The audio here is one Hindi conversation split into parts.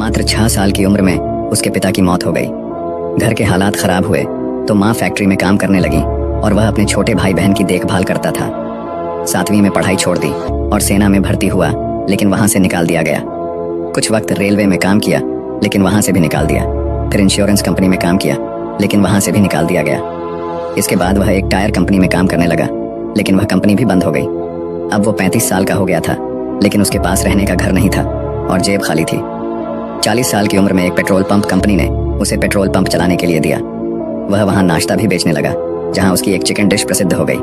मात्र 6 साल की उम्र में उसके पिता की मौत हो गई। घर के हालात खराब हुए तो माँ फैक्ट्री में काम करने लगी और वह अपने छोटे भाई बहन की देखभाल करता था। 7वीं में पढ़ाई छोड़ दी और सेना में भर्ती हुआ, लेकिन वहां से निकाल दिया गया। कुछ वक्त रेलवे में काम किया, लेकिन वहां से भी निकाल दिया। फिर इंश्योरेंस कंपनी में काम किया, लेकिन वहां से भी निकाल दिया गया। इसके बाद वह एक टायर कंपनी में काम करने लगा, लेकिन वह कंपनी भी बंद हो गई। अब वो 35 साल का हो गया था, लेकिन उसके पास रहने का घर नहीं था और जेब खाली थी। 40 साल की उम्र में एक पेट्रोल पंप कंपनी ने उसे पेट्रोल पंप चलाने के लिए दिया। वह वहां नाश्ता भी बेचने लगा, जहां उसकी एक चिकन डिश प्रसिद्ध हो गई।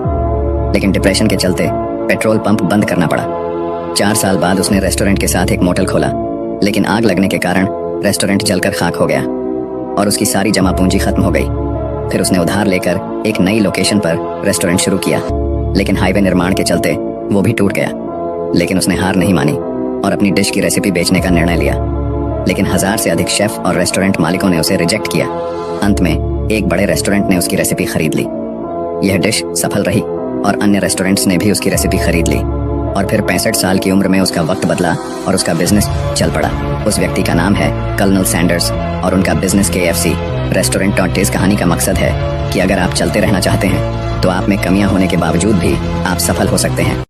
लेकिन डिप्रेशन के चलते पेट्रोल पंप बंद करना पड़ा। 4 साल बाद उसने रेस्टोरेंट के साथ एक मोटल खोला, लेकिन आग लगने के कारण रेस्टोरेंट जलकर खाक हो गया और उसकी सारी जमा पूंजी खत्म हो गई। फिर उसने उधार लेकर एक नई लोकेशन पर रेस्टोरेंट शुरू किया, लेकिन हाईवे निर्माण के चलते वो भी टूट गया। लेकिन उसने हार नहीं मानी और अपनी डिश की रेसिपी बेचने का निर्णय लिया। लेकिन 1000 से अधिक शेफ और रेस्टोरेंट मालिकों ने उसे रिजेक्ट किया। अंत में एक बड़े रेस्टोरेंट ने उसकी रेसिपी खरीद ली। यह डिश सफल रही और अन्य रेस्टोरेंट्स ने भी उसकी रेसिपी खरीद ली। और फिर 65 साल की उम्र में उसका वक्त बदला और उसका बिजनेस चल पड़ा। उस व्यक्ति का नाम है कर्नल सैंडर्स और उनका बिजनेस KFC रेस्टोरेंट और टेस्ट। कहानी का मकसद है कि अगर आप चलते रहना चाहते हैं तो आप में कमियां होने के बावजूद भी आप सफल हो सकते हैं।